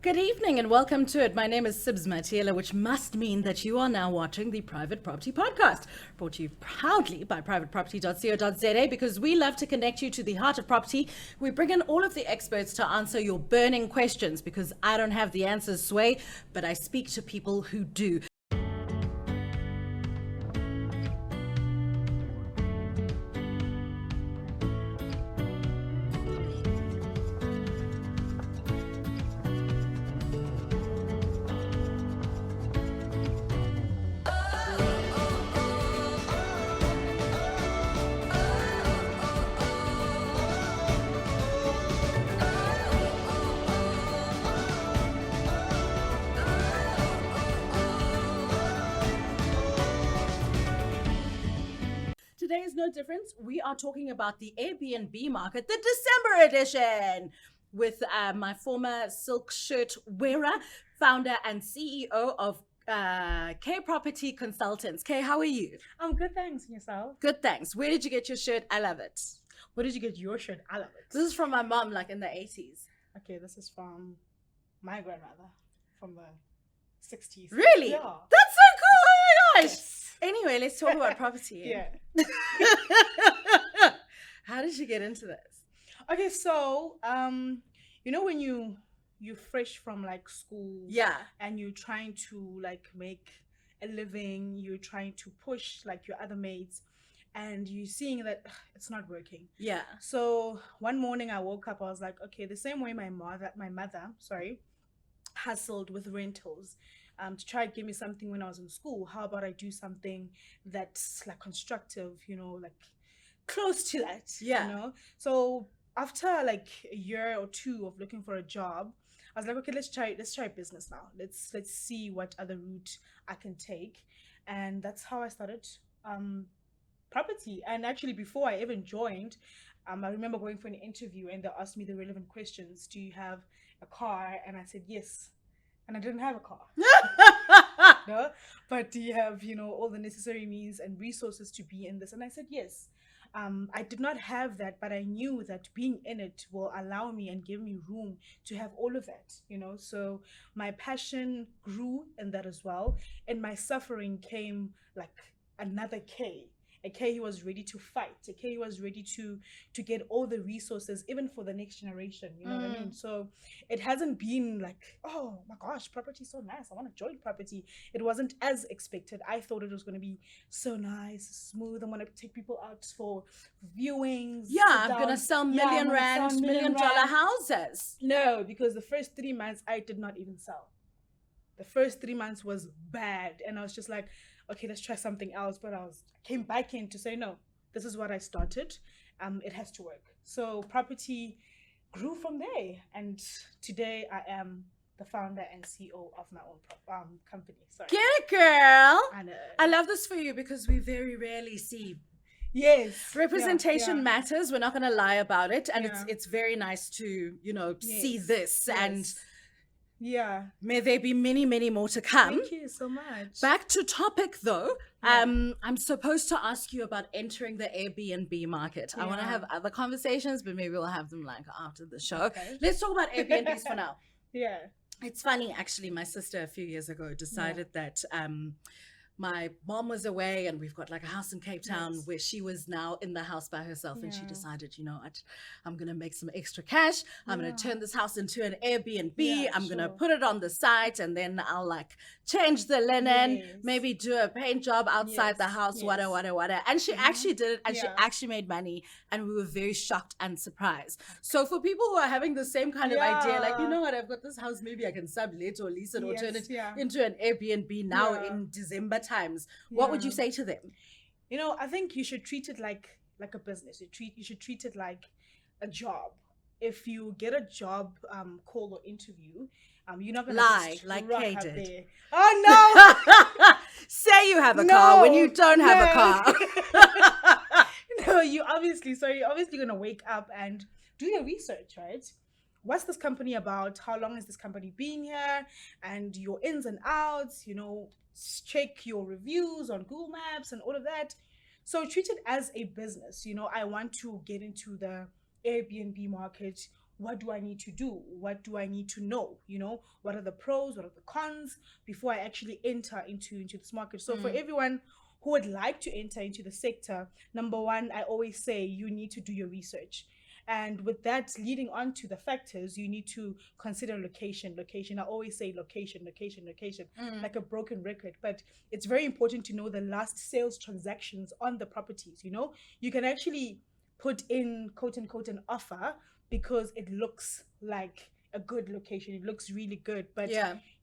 Good evening and welcome to it. My name is Sibs Matiela, which must mean that you are now watching the Private Property Podcast, brought to you proudly by privateproperty.co.za, because we love to connect you to the heart of property. We bring in all of the experts to answer your burning questions, because I don't have the answers, Sway, but I speak to people who do. Today is no different. We are talking about the Airbnb market, the December edition, with my former silk shirt wearer, founder and CEO of K Property Consultants. Kay, how are you? I'm good, thanks. And yourself? Good, thanks. Where did you get your shirt? I love it. Where did you get your shirt? I love it. This is from my mom, like in the 80s. Okay, this is from my grandmother from the 60s. Really? Yeah. That's so cool. Oh my gosh. Yes. Anyway, let's talk about property. Yeah. How did you get into this? Okay, so when you're fresh from like school, Yeah. and you're trying to like make a living, you're trying to push like your other mates, and you're seeing that it's not working. Yeah. So one morning I woke up, I was like, okay, the same way my mother, hustled with rentals to try to give me something when I was in school. How about I do something that's like constructive, like close to that, Yeah. So after like a year or two of looking for a job, I was like, okay, let's try business now. Let's see what other route I can take. And that's how I started property. And actually before I even joined, I remember going for an interview and they asked me the relevant questions. Do you have a car? And I said yes. And I didn't have a car. No, but do you have all the necessary means and resources to be in this? And I said yes. I did not have that, but I knew that being in it will allow me and give me room to have all of that, so my passion grew in that as well, and my suffering came like another K. A K who was ready to fight, a K who was ready to get all the resources, even for the next generation, you know what I mean? So it hasn't been like, oh my gosh, property is so nice, I want to join property. It wasn't as expected. I thought it was going to be so nice, smooth. I'm going to take people out for viewings. Yeah, I'm going to sell million dollar houses. No, because the first 3 months I did not even sell. The first 3 months was bad, and I was just like, okay, let's try something else. But I came back in to say, no, this is what I started. It has to work. So property grew from there. And today I am the founder and CEO of my own company. Sorry. Get it, girl. I know. I love this for you because we very rarely see. Yes. Representation Yeah. matters. We're not going to lie about it. And Yeah. it's very nice to, see Yes. this. Yes. And yeah. may there be many, many more to come. Thank you so much. Back to topic though. Yeah. I'm supposed to ask you about entering the Airbnb market. I want to Yeah. have other conversations, but maybe we'll have them like after the show. Okay. Let's talk about Airbnbs for now. Yeah. It's funny, actually, my sister a few years ago decided that my mom was away and we've got like a house in Cape Town Yes. where she was now in the house by herself, and she Yeah. decided, I'm going to make some extra cash. I'm going Yeah. to turn this house into an Airbnb. Yeah, I'm going to sure. put it on the site, and then I'll like change the linen, Yes. maybe do a paint job outside the Yes, house, yes. whatever. And she actually did it, and she Yeah. actually made money, and we were very shocked and surprised. So for people who are having the same kind of idea, like, you Yeah. know what, I've got this house, maybe I can sublet or lease it or Yes, turn it yeah. into an Airbnb now Yeah. in December times. What would you Yeah. say to them? I think you should treat it like a business. You should treat it like a job. If you get a job call or interview, you're not gonna Lie, just like rock Kay up did. there. Oh Say you have a no! car when you don't have a car. No, you're obviously gonna wake up and do your research, right? What's this company about? How long has this company been here? And your ins and outs, check your reviews on Google Maps and all of that. So treat it as a business. I want to get into the Airbnb market. what do I need to do? What do I need to know? What are the pros? What are the cons before I actually enter into this market? So for everyone who would like to enter into the sector, number one, I always say you need to do your research. And with that leading on to the factors, you need to consider location. I always say location, like a broken record. But it's very important to know the last sales transactions on the properties. You can actually put in quote unquote an offer because it looks like a good location. It looks really good. But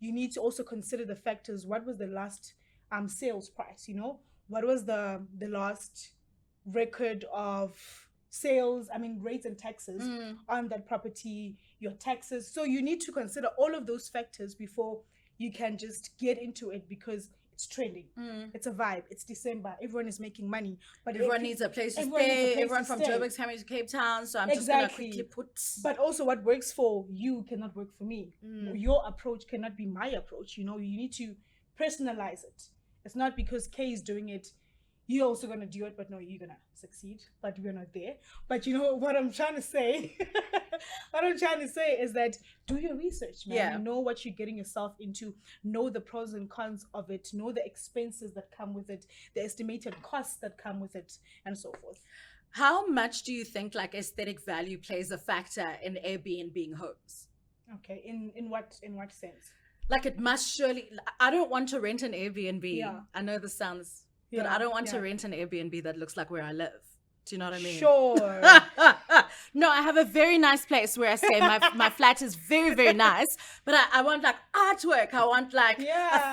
you need to also consider the factors. What was the last sales price? What was the last record of sales, rates and taxes on that property, your taxes. So you need to consider all of those factors before you can just get into it, because it's trending. It's a vibe. It's December. Everyone is making money, but everyone needs a place to stay. Everyone from Joburg's coming to Cape Town, so I'm just gonna quickly put. But also, what works for you cannot work for me. Your approach cannot be my approach. You need to personalize it. It's not because Kay is doing it, you're also going to do it, but no, you're going to succeed, but we're not there. But what I'm trying to say, is that do your research, man. Yeah. Know what you're getting yourself into, know the pros and cons of it, know the expenses that come with it, the estimated costs that come with it, and so forth. How much do you think aesthetic value plays a factor in Airbnb homes? Okay, in what sense? It must surely, I don't want to rent an Airbnb. Yeah. I know this sounds, but I don't want to rent an Airbnb that looks like where I live. Do you know what I mean? Sure. No, I have a very nice place where I stay. My flat is very, very nice, but I want artwork. I want a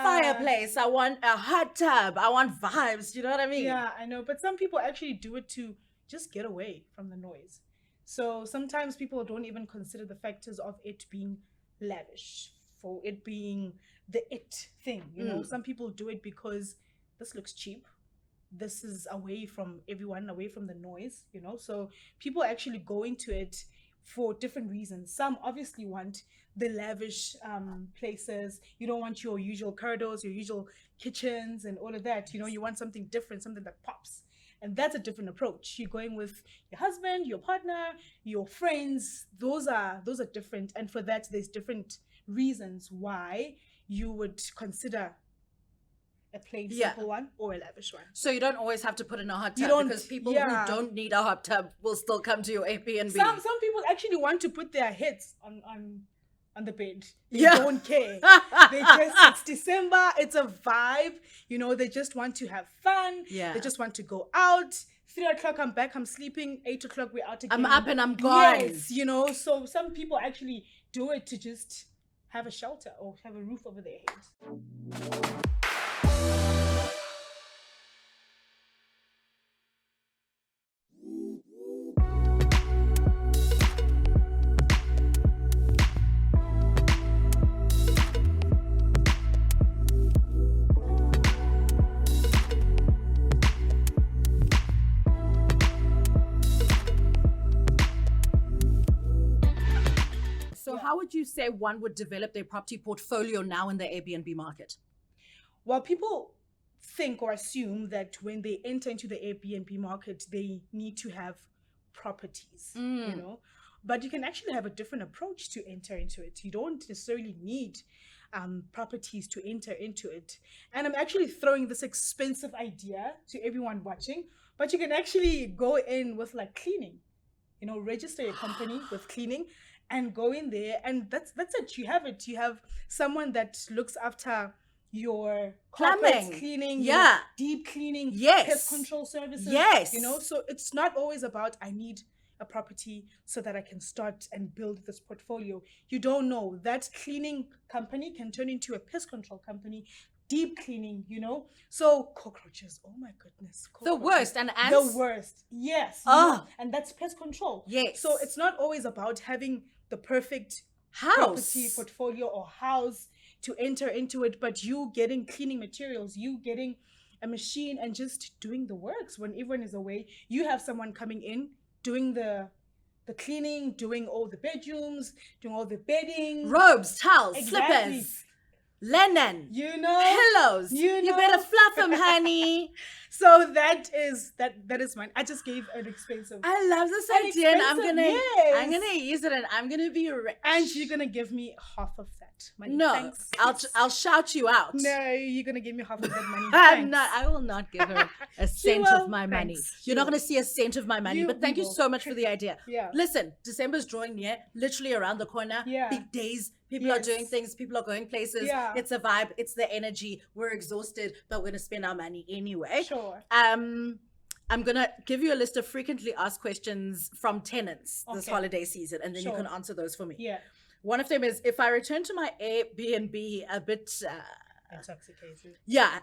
fireplace. I want a hot tub. I want vibes. Do you know what I mean? Yeah, I know. But some people actually do it to just get away from the noise. So sometimes people don't even consider the factors of it being lavish, for it being the it thing. Some people do it because this looks cheap. This is away from everyone, away from the noise, So people actually go into it for different reasons. Some obviously want the lavish places. You don't want your usual corridors, your usual kitchens and all of that. You want something different, something that pops. And that's a different approach. You're going with your husband, your partner, your friends. Those are different. And for that, there's different reasons why you would consider a plain simple one or a lavish one. So you don't always have to put in a hot tub, because people who don't need a hot tub will still come to your Airbnb. Some people actually want to put their heads on the bed. They don't care. It's December, it's a vibe. They just want to have fun. Yeah. They just want to go out. 3:00 I'm back, I'm sleeping. 8:00 we're out again. I'm up and I'm gone. Yes, so some people actually do it to just have a shelter or have a roof over their heads. So how would you say one would develop their property portfolio now in the Airbnb market? Well, people think or assume that when they enter into the Airbnb market, they need to have properties, But you can actually have a different approach to enter into it. You don't necessarily need properties to enter into it. And I'm actually throwing this expensive idea to everyone watching, but you can actually go in with cleaning, register your company with cleaning and go in there, and that's it. You have it. You have someone that looks after your plumbing, cleaning, deep cleaning, pest control services. So it's not always about I need a property so that I can start and build this portfolio. You don't know, that cleaning company can turn into a pest control company. Deep cleaning, so cockroaches, oh my goodness, the worst. And ants, the worst. Yes. And that's pest control. Yes. So it's not always about having the perfect house, property portfolio or house to enter into it, but you getting cleaning materials, you getting a machine and just doing the works. When everyone is away, you have someone coming in doing the cleaning, doing all the bedrooms, doing all the bedding, robes, towels, slippers. linen, You know, pillows. You You know. better fluff them, honey. So that is mine. I just gave an expensive. I love this An idea, and I'm expensive, gonna use it, and I'm gonna be rich. And you're gonna give me half of that money. No, Thanks. I'll shout you out. No, you're gonna give me half of that money. I'm Thanks. not. I will not give her a cent will. of my money. Thanks. You're She not will. going to see a cent of my money. But thank you will. so much for the idea. Yeah. Listen, December's drawing near, literally around the corner. Yeah. Big days. People are Yes. doing things. People are going places. Yeah. It's a vibe. It's the energy. We're exhausted, but we're going to spend our money anyway. Sure. I'm going to give you a list of frequently asked questions from tenants this Okay. holiday season, and then you Sure. can answer those for me. Yeah. One of them is, if I return to my Airbnb a bit Intoxicated.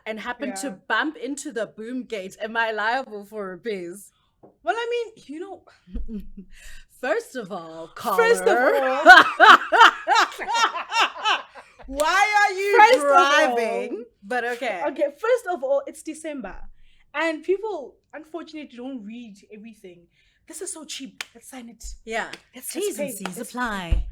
and happen to Yeah. bump into the boom gate, am I liable for repairs? Well, I mean, First of all, First of caller, all, why are you First of driving? all- But okay. okay, first of all, it's December. And people, unfortunately, don't read everything. This is so cheap. Let's sign it. Yeah. Let's T's and pay. C's Let's- apply.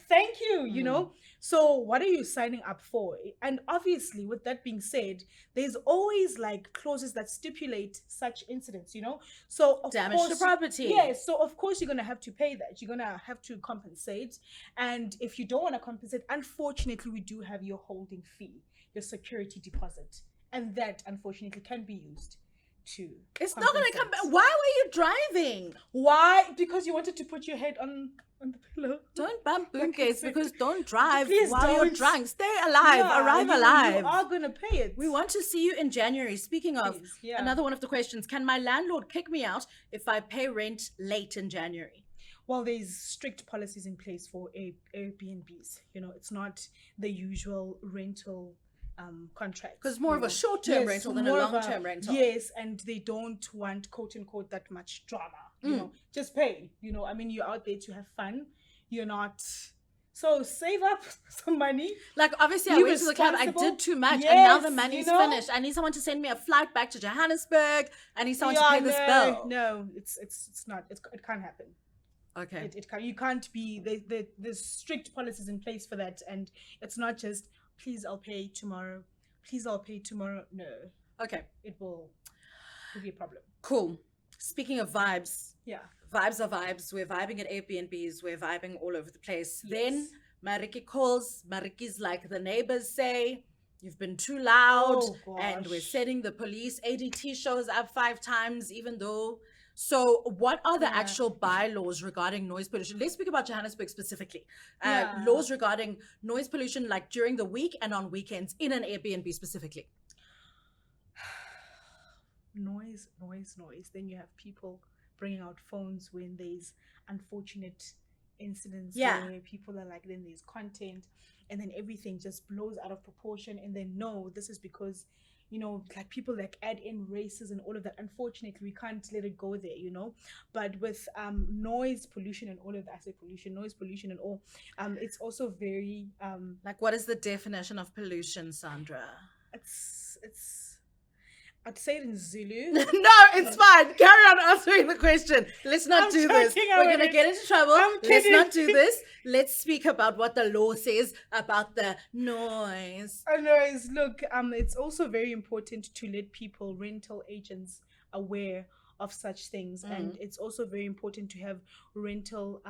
Thank you, you know. So what are you signing up for? And obviously, with that being said, there's always like clauses that stipulate such incidents, you know. So of Damage to course, property. yes. So of course you're gonna have to pay that. You're gonna have to compensate. And if you don't want to compensate, unfortunately, we do have your holding fee, your security deposit, and that unfortunately can be used to. It's not going to come compensate. back. Why were you driving? Why? Because you wanted to put your head on the pillow. Don't bump boom Like I gates said, because don't drive please while you're don't. drunk. Stay alive. Yeah, Arrive you alive. are gonna pay it. We want to see you in January. Speaking of, Please, yeah. another one of the questions, can my landlord kick me out if I pay rent late in January? Well, there's strict policies in place for Airbnbs. You know, it's not the usual rental contract. Because more of a short-term rental than a more of long-term rental. Yes, and they don't want quote unquote that much drama. You know, just pay. You know, I mean, you're out there to have fun. You're not. So save up some money. Like, obviously, I Be went to the club. I responsible. did too much, and now the Yes, money's you know? finished. I need someone to send me a flight back to Johannesburg. I need someone to pay this bill. No, it's not. It can't happen. Okay. It can't. You can't be. There's strict policies in place for that, and it's not just please I'll pay tomorrow. Please I'll pay tomorrow. No, Okay. it will be a problem. Cool. Speaking of vibes, Yeah. vibes are vibes. We're vibing at Airbnbs. We're vibing all over the place. Yes. Then Mariki calls. Mariki's like the neighbors say, you've been too loud, Oh, and we're gosh. setting the police. ADT shows up 5 times, even though. So, what are the Yeah. actual bylaws regarding noise pollution? Let's speak about Johannesburg specifically. Yeah. Laws regarding noise pollution, like during the week and on weekends in an Airbnb specifically. Noise. Then you have people bringing out phones when there's unfortunate incidents Yeah. where people are like, then there's content, and then everything just blows out of proportion. And then no, this is because, you know, like people like add in races and all of that. Unfortunately, we can't let it go there, you know. But with noise pollution and all of that, I say pollution, noise pollution and all, it's also very Like, what is the definition of pollution, Sandra? it's I'd say it in Zulu. No, it's fine. Carry on answering the question. Let's not I'm do this. joking, We're I going to wouldn't. get into trouble. I'm Let's not kidding. do this. Let's speak about what the law says about the noise. Anyways, look, it's also very important to let people, rental agents, aware of such things, and it's also very important to have rental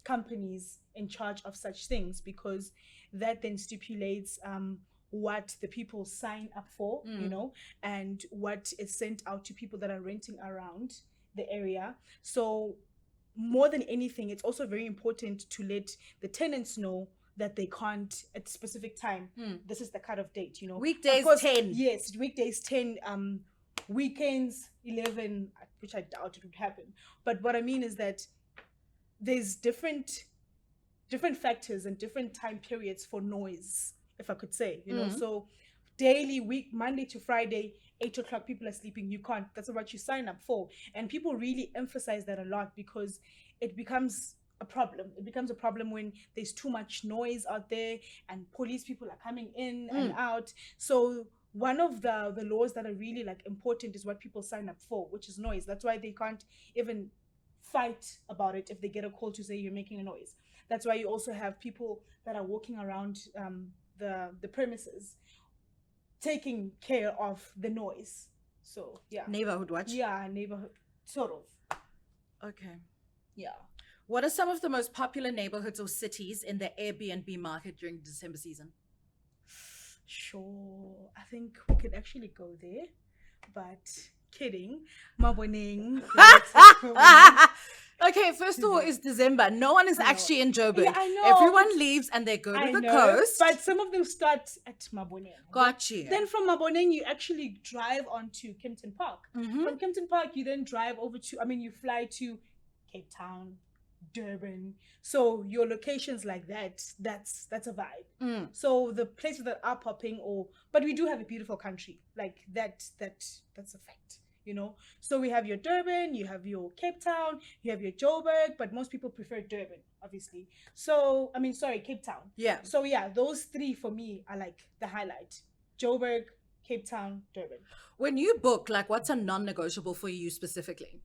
companies in charge of such things, because that then stipulates what the people sign up for, you know, and what is sent out to people that are renting around the area. So more than anything, it's also very important to let the tenants know that they can't at specific time. This is the cut-off date, you know. Weekdays, Of course, 10. Yes, weekdays 10, weekends 11, which I doubt it would happen. But what I mean is that there's different factors and different time periods for noise, if I could say, you know. So daily, week, Monday to Friday, 8 o'clock, people are sleeping. You can't. That's what you sign up for. And people really emphasize that a lot, because it becomes a problem. It becomes a problem when there's too much noise out there and police people are coming in and out. So one of the laws that are really like important is what people sign up for, which is noise. That's why they can't even fight about it if they get a call to say you're making a noise. That's why you also have people that are walking around the premises, taking care of the noise. So yeah, Neighborhood watch. yeah, neighborhood sort of. Okay. Yeah. What are some of the most popular neighborhoods or cities in the Airbnb market during December season? Sure, I think we could actually go there, but kidding. Maboneng. Let's go. Okay, first of all, it's December. No one is actually in Joburg. Yeah, I know. Everyone leaves and they go to the coast. But some of them start at Maboneng. Got you. Then from Maboneng, you actually drive onto Kempton Park. Mhm. From Kempton Park, you then drive over to, you fly to Cape Town, Durban. So your locations like that, that's a vibe. Mm. So the places that are popping, but we do have a beautiful country. Like that's a fact. So we have your Durban, you have your Cape Town, you have your Joburg, but most people prefer Durban, obviously. So Cape Town. Yeah. So yeah, those three for me are like the highlight: Joburg, Cape Town, Durban. When you book, like, what's a non-negotiable for you specifically?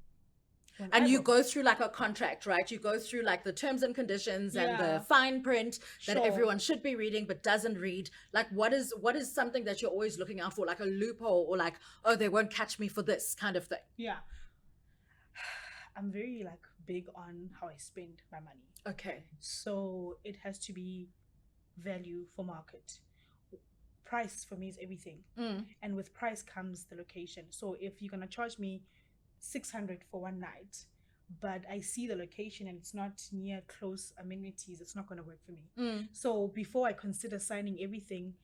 When And I you book. go through like a contract, right? You go through like the terms and conditions and Yeah. the fine print that Sure. everyone should be reading but doesn't read. Like, what is something that you're always looking out for, like a loophole or like, oh, they won't catch me for this kind of thing? Yeah. I'm very like big on how I spend my money. Okay. So it has to be value for market. Price for me is everything. And with price comes the location. So if you're gonna charge me 600 for one night, but I see the location and it's not near close amenities, it's not gonna work for me. So before I consider signing everything,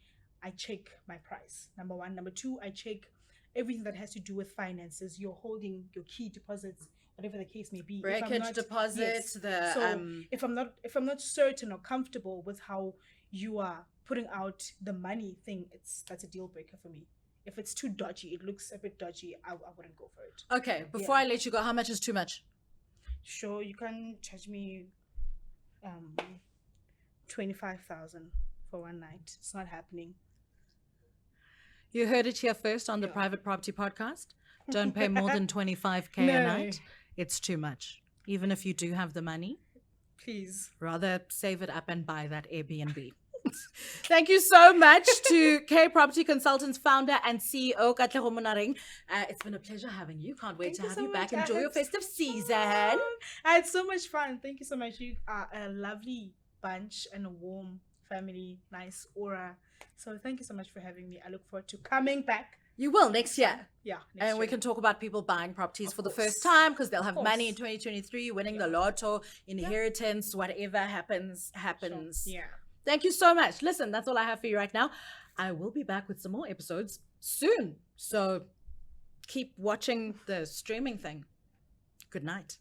I check my price. Number one. Number two, I check everything that has to do with finances. You're holding your key deposits, whatever the case may be. Breakage deposits, If I'm not certain or comfortable with how you are putting out the money thing, that's a deal breaker for me. If it's too dodgy, it looks a bit dodgy, I wouldn't go for it. Okay, before I let you go, how much is too much? Sure, you can charge me 25,000 for one night. It's not happening. You heard it here first on the Private Property Podcast. Don't pay more than 25K a night. It's too much. Even if you do have the money, Please. rather save it up and buy that Airbnb. Thank you so much to K Property Consultants founder and CEO Katleho Monareng. It's been a pleasure having you. Can't wait to have you back. Enjoy your festive season. I had so much fun. Thank you so much. You are a lovely bunch and a warm family, nice aura. So thank you so much for having me. I look forward to coming back. You will next year. Yeah. And we can talk about people buying properties for the first time because they'll have money in 2023, winning the lotto, inheritance, whatever happens. Sure. Yeah. Thank you so much. Listen, that's all I have for you right now. I will be back with some more episodes soon. So keep watching the streaming thing. Good night.